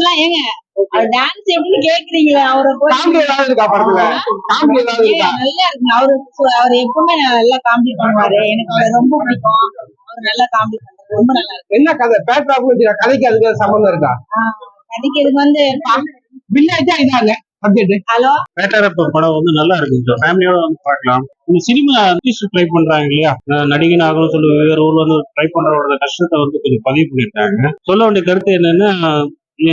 எல்லாம் ஏங்க டான்ஸ் எப்படின்னு கேக்குறீங்களா? அவரை நல்லா இருக்கு. அவரு எப்பவுமே நல்லா காமெடி பண்ணுவாரு. எனக்கு அவரை ரொம்ப பிடிக்கும். அவர் நல்லா காமெடி பண்றாரு. ரொம்ப நல்லா இருக்கு. என்ன கதை பேட்டா கதைக்கு அதுக்கு சம்பந்தம் இருக்கா? கதைக்கு இதுக்கு வந்து வில்லேஜா இதாங்க ஹலோ படம் வந்து நல்லா இருக்கு. ஃபேமிலியோட வந்து பார்க்கலாம். இந்த சினிமா ட்ரை பண்றாங்க இல்லையா, நடிகன் ஆகணும்னு சொல்லி வேற ஊர்ல வந்து ட்ரை பண்றவரோட கஷ்டத்தை வந்து கொஞ்சம் பதிவு பண்ணிருக்காங்க. சொல்ல வேண்டிய கருத்து என்னன்னா,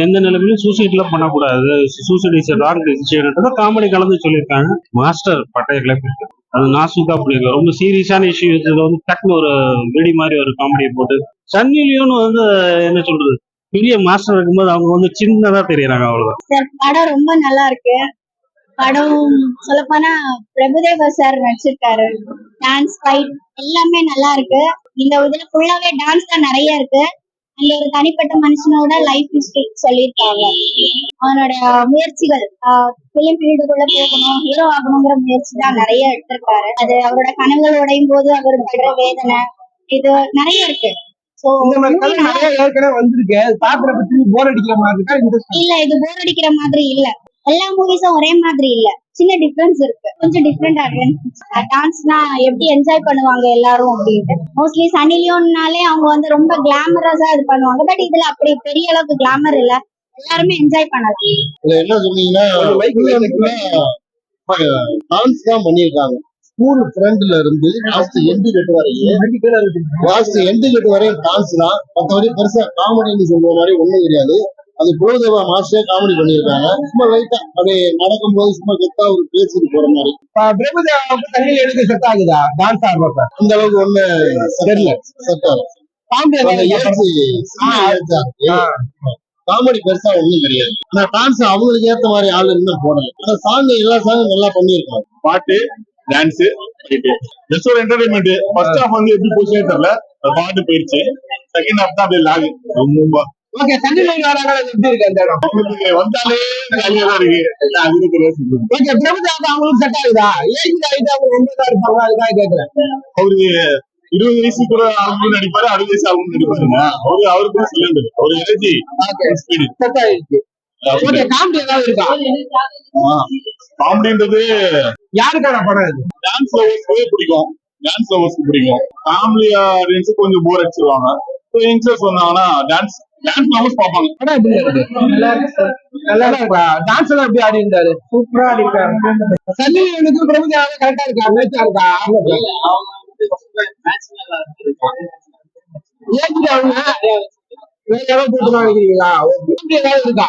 எந்த நிலைமையிலும் சூசைட்லாம் பண்ணக்கூடாது. Suicide is wrong decision comedy கலந்து சொல்லியிருக்காங்க. மாஸ்டர் பட்டைய கிளப்பிருக்கு. அது நாசுக்கா பண்ணிருக்கு. ரொம்ப சீரியஸான இஷ்யூஸ் வந்து டக்குன்னு ஒரு வெடி மாதிரி ஒரு காமெடியை போட்டு சன்னி லியோன் வந்து என்ன சொல்றது பெரிய மாஸ்டர் இருக்கும்போது அவங்க வந்து சின்னதா தெரியறாங்க. அவ்வளவுதான். படம் ரொம்ப நல்லா இருக்கு. படம் சொல்லப்போனா பிரபுதேவா சார் நடிச்சிருக்காரு. டான்ஸ் ஃபைட் எல்லாமே நல்லா இருக்கு. இந்த இதுல ஃபுல்லாவே டான்ஸ் தான் நிறைய இருக்கு. அந்த ஒரு தனிப்பட்ட மனுஷனோட லைஃப் ஹிஸ்டரி சொல்லியிருக்காங்க. அவனோட முயற்சிகள் பிலிம் ஃபீல்டுக்குள்ள போகணும், ஹீரோ ஆகணுங்கிற முயற்சி தான் நிறைய எடுத்திருக்காரு. அது அவரோட கனவுகள் உடையும் போது அவர் படுற வேதனை இது நிறைய இருக்கு. இல்ல இது போர் அடிக்கிற மாதிரி இல்ல. எல்லா மூவிஸும் ஒரே மாதிரி இல்ல, சின்ன டிஃபரன்ஸ் இருக்கு. கொஞ்சம் டிஃபரெண்டா இருக்கு. டான்ஸ்னா எப்படி என்ஜாய் பண்ணுவாங்க எல்லாரும் அப்படின்ட்டு. மோஸ்ட்லி சன்னி லியோன்னாலே அவங்க வந்து ரொம்ப கிளாமரஸா இது பண்ணுவாங்க. பட் இதுல அப்படி பெரிய அளவுக்கு கிளாமர் இல்ல, எல்லாருமே என்ஜாய் பண்ணலாம். என்ன சொன்னீங்கன்னா டான்ஸ் தான் பண்ணிருக்காங்க. ஸ்கூல் ஃப்ரெண்ட்ல இருந்து லாஸ்ட் எண்டு கட்டு வரையும் டான்ஸ் தான். மற்றபடி பெருசா காமெடின்னு சொல்ற மாதிரி ஒண்ணும் கிடையாது. அது பிரபுதேவா மாஸ்டர் காமெடி பண்ணிருக்காங்க. சும்மா லைட்டா அப்படியே நடக்கும் போது சும்மா கெத்தா ஒரு பேசிட்டு போற மாதிரி. பிரபுதேவாவுக்கு தண்ணி எடுக்க செட் ஆகுதா டான்ஸ் ஆடுறப்ப? அந்த அளவுக்கு ஒண்ணு தெரியல. செட் ஆகும். காமெடி பெருசா ஒண்ணும் கிடையாது. ஆனா டான்ஸ் அவங்களுக்கு ஏத்த மாதிரி ஆளு இன்னும் போடல. ஆனா சாங் எல்லா சாங்கும் நல்லா பண்ணிருக்காங்க. பாட்டு டான்ஸ் ஜஸ்ட் ஒரு என்டர்டைன்மெண்ட். ஃபர்ஸ்ட் ஹாஃப் வந்து எப்படி போச்சுனே தெரியல, பாட்டு போயிடுச்சு. செகண்ட் ஹாஃப் தான் அப்படியே லாக் ரொம்ப. ஓகே, சன்னி லியோன் எப்படி இருக்கு அந்த இடம்? வந்தாலே ஜாலியா தான் இருக்கு. ஓகே, பிரபுதேவா அவங்களுக்கு செட் ஆகுதா? ஏஜ் ஆயிட்டு அவங்க ரொம்ப தான் இருப்பாங்க, அதுக்காக கேட்கிறேன். அவரு 20 வயசுக்குள்ள ஆளுங்க நடிப்பாரு, 60 வயசு ஆளுங்க நடிப்பாருங்க. அவருக்கு சிலிண்டர் ஒரு எனர்ஜி செட் ஆயிடுச்சு. ஓகே, காமெடி ஏதாவது இருக்கா? காமெடின்றது யாருக்கான படம் இது? டான்ஸ் லவர்ஸ்க்கு பிடிக்கும். டான்ஸ் லவர்ஸ்க்கு பிடிக்கும். ஃபேமிலி ஆடியன்ஸ் கொஞ்சம் போர் அடிச்சிருவாங்க. யங்ஸ்டர்ஸ் வந்தாங்கன்னா டான்ஸ் லவர்ஸ் பாப்பாங்க. படம் எப்படி இருக்கு? நல்லா இருக்கா? டான்ஸ் எல்லாம் எப்படி ஆடி இருந்தாரு? சூப்பரா ஆடி இருக்காரு. சன்னி லியோனுக்கு பிரபுதேவா கரெக்டா இருக்கா? மேட்சா இருக்கா? ஏஜ் அவங்க வேற யாராவது போட்டு நினைக்கிறீங்களா? ஏதாவது இருக்கா?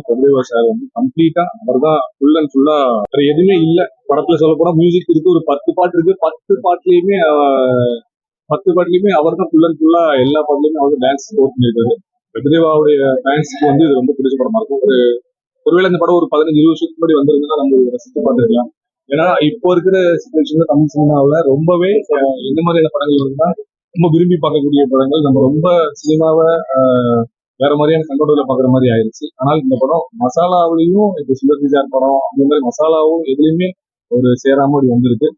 பிரபுதேவா சார் வந்து கம்ப்ளீட்டா அவர்தான் ஃபுல் அண்ட் ஃபுல்லா எதுவுமே இல்ல படத்துல. சொல்ல போனா மியூசிக் இருக்கு, ஒரு 10 பாட்டு இருக்கு. 10 பாட்டுலயுமே அவர் தான் ஃபுல் அண்ட் ஃபுல்லா எல்லா பாட்டுலயுமே அவர் டான்ஸ் போட் பண்ணிருக்காரு. பிரபுதேவாவுடைய ஃபேன்ஸ்க்கு வந்து இது ரொம்ப பிடிச்ச படமா இருக்கும். ஒருவேளை இந்த படம் ஒரு 15-20 வருஷத்துக்கு முன்னாடி வந்திருந்தா நம்ம ரசித்து பார்த்துருக்கலாம். ஏன்னா இப்போ இருக்கிற சிச்சுவேஷன்ல தமிழ் சினிமாவில ரொம்பவே இந்த மாதிரியான படங்கள் இருந்தா ரொம்ப விரும்பி பார்க்கக்கூடிய படங்கள். நம்ம ரொம்ப சினிமாவை வேற மாதிரியான கண்டோடல பாக்குற மாதிரி ஆயிடுச்சு. ஆனால் இந்த படம் மசாலாவிலையும் இப்போ சுந்தர்ஜிசார் படம் அந்த மாதிரி மசாலாவும் எதுலையுமே ஒரு சேராம அப்படி வந்திருக்கு.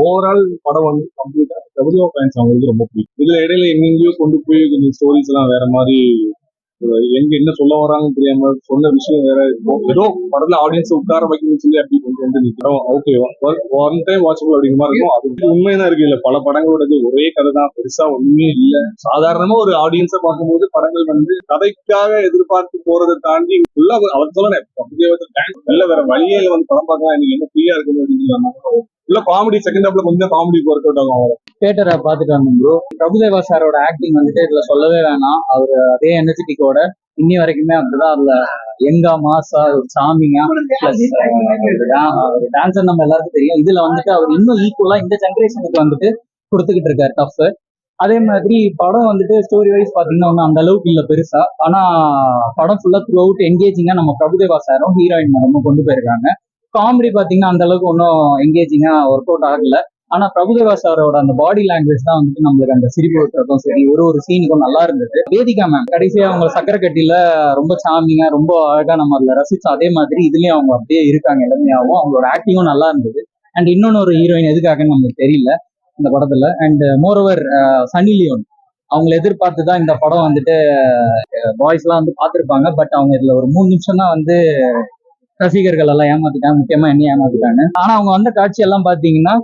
ஓவரால் படம் வந்து கம்ப்ளீட்டா பிரபுதேவா ஃபேன்ஸ் அவங்களுக்கு ரொம்ப பிடிக்கும். இதுல இடையில எங்கெங்கயோ கொண்டு போய் கொஞ்சம் ஸ்டோரிஸ் எல்லாம் வேற மாதிரி, எங்க என்ன சொல்ல வராங்கன்னு தெரியாம சொன்ன விஷயம் வேற இருக்கும். ஏதோ படத்துல ஆடியன்ஸ் உட்கார வைக்கணும்னு சொல்லி அப்படி கொண்டு வந்து நிற்கிறோம். ஓகே, ஒன் டைம் வாட்சபிள் அப்படிங்கிற மாதிரி இருக்கும். அது உண்மைதான் இருக்கு. இல்ல பல படங்களோடது ஒரே கதை தான், பெருசா ஒண்ணுமே இல்ல. சாதாரணமா ஒரு ஆடியன்ஸை பார்க்கும்போது படங்கள் வந்து கதைக்காக எதிர்பார்த்து போறதை தாண்டி ஃபுல்லா அவர் சொல்லல வேற வழியில வந்து படம் பார்க்கலாம். எனக்கு என்ன ஃப்ரீயா இருக்குது அப்படின்னு இல்ல காமெடி செகண்ட் ஹாப்ல கொஞ்சம் காமெடி ஒர்க் அவுட் ஆகும். தியேட்டரை பார்த்துட்டு வந்தோம் ப்ரோ. பிரபுதேவா சாரோட ஆக்டிங் வந்துட்டு இதுல சொல்லவே வேணாம். அவர் அதே எனர்ஜெட்டிக்கோட இன்னி வரைக்குமே அப்படிதான். அதுல எங்கா மாசா ஒரு சாமியா பிளஸ் டான்சர் நம்ம எல்லாருக்கும் தெரியும். இதுல வந்துட்டு அவர் இன்னும் ஈக்குவலா இந்த ஜென்ரேஷனுக்கு வந்துட்டு கொடுத்துக்கிட்டு இருக்காரு டஃப். அதே மாதிரி படம் வந்துட்டு ஸ்டோரி வைஸ் பாத்தீங்கன்னா ஒன்றும் அந்த அளவுக்கு இல்லை பெருசா. ஆனா படம் ஃபுல்லா த்ரூ அவுட் என்கேஜிங்கா நம்ம பிரபுதேவா சாரும் ஹீரோயின் மேடமும் கொண்டு போயிருக்காங்க. காமெடி பாத்தீங்கன்னா அந்த அளவுக்கு ஒன்றும் என்கேஜிங்கா ஒர்க் அவுட் ஆகல. ஆனா பிரபுதேவா சாரோட அந்த பாடி லாங்குவேஜ் தான் வந்துட்டு நம்மளுக்கு அந்த சிரிப்பு விட்டுறதும் சரி, ஒரு சீனுக்கும் நல்லா இருந்தது. வேதிகா மேம் கடைசியா அவங்க சக்கரை கட்டியில ரொம்ப சாமிங்கா ரொம்ப அழகா நம்ம அதுல ரசிச்சோம். அதே மாதிரி இதுலயும் அவங்க அப்படியே இருக்காங்க இளமையாவும். அவங்களோட ஆக்டிங்கும் நல்லா இருந்தது. அண்ட் இன்னொன்னு ஒரு ஹீரோயின் எதுக்காகன்னு நமக்கு தெரியல இந்த படத்துல. அண்ட் மோரோவர் சன்னி லியோன் அவங்களை எதிர்பார்த்து தான் இந்த படம் வந்துட்டு பாய்ஸ் எல்லாம் வந்து பார்த்துருப்பாங்க. பட் அவங்க இதுல ஒரு 3 நிமிஷம் தான் வந்து ரசிகர்கள் எல்லாம் ஏமாத்திட்டாங்க, முக்கியமா என்ன ஏமாத்திட்டாங்க. ஆனா அவங்க வந்த காட்சி எல்லாம் பாத்தீங்கன்னா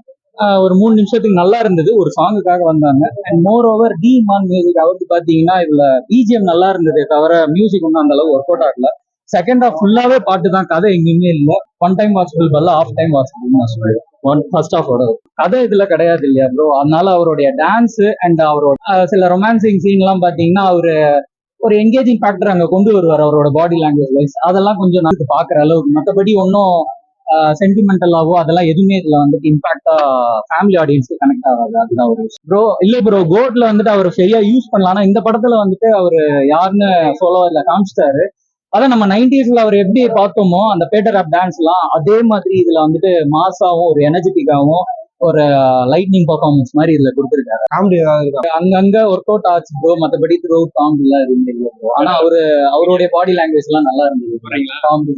ஒரு 3 நிமிஷத்துக்கு நல்லா இருந்தது, ஒரு சாங்குக்காக வந்தாங்க. அண்ட் மோர் ஓவர் டி மான் மியூசிக் அவருக்கு பாத்தீங்கன்னா இதுல பிஜிஎம் நல்லா இருந்ததே தவிர மியூசிக் ஒன்றும் அந்த அளவு ஒர்க் அவுட் ஆகல. செகண்ட் ஹாஃப் ஃபுல்லாவே பாட்டு தான், கதை எங்கேயுமே இல்லை. ஒன் டைம் வாட்சபிள் பல்ல ஆஃப் டைம் வாட்சபிள் நான் சொல்லுவேன். ஃபர்ஸ்ட் ஹாஃபோட கதை இதுல கிடையாது இல்லையா ப்ரோ. அதனால அவருடைய டான்ஸ் அண்ட் அவரோட சில ரொமான்சிங் சீன் எல்லாம் பாத்தீங்கன்னா அவரு ஒரு என்கேஜிங் ஃபேக்டர் அங்க கொண்டு வருவார் அவரோட பாடி லாங்குவேஜ் வைஸ். அதெல்லாம் கொஞ்சம் நமக்கு பாக்குற அளவுக்கு, மற்றபடி ஒன்றும் சென்டிமெண்டலாவோ அதெல்லாம் எதுவுமே இதுல வந்துட்டு இம்பாக்டா ஃபேமிலி ஆடியன்ஸ்க்கு கனெக்ட் ஆகாது. அதுதான் ஒரு ப்ரோ. இல்ல ப்ரோ, கோட்ல வந்துட்டு அவர் சரியா யூஸ் பண்ணலாம். ஆனா இந்த படத்துல வந்துட்டு அவரு யாருன்னு சொல்ல இல்ல காமிச்சிட்டாரு. அதான் நம்ம 90s அவர் எப்படி பார்த்தோமோ அந்த பேட்டர் ஆப் டான்ஸ் எல்லாம் அதே மாதிரி இதுல வந்துட்டு மாசாவும் ஒரு எனர்ஜெட்டிக்காவும் ஒரு லைட்னிங் பர்ஃபார்மன்ஸ் மாதிரி இதுல கொடுத்துருக்காரு. காமெடி ஏதாவது இருக்கா? அங்கங்க ஒர்க் அவுட் ஆச்சு ப்ரோ, மற்றபடி த்ரூ அவுட் காமெடி எல்லாம் எதுவுமே இல்லை ப்ரோ. ஆனா அவருடைய பாடி லாங்குவேஜ் எல்லாம் நல்லா இருந்தது காமெடி.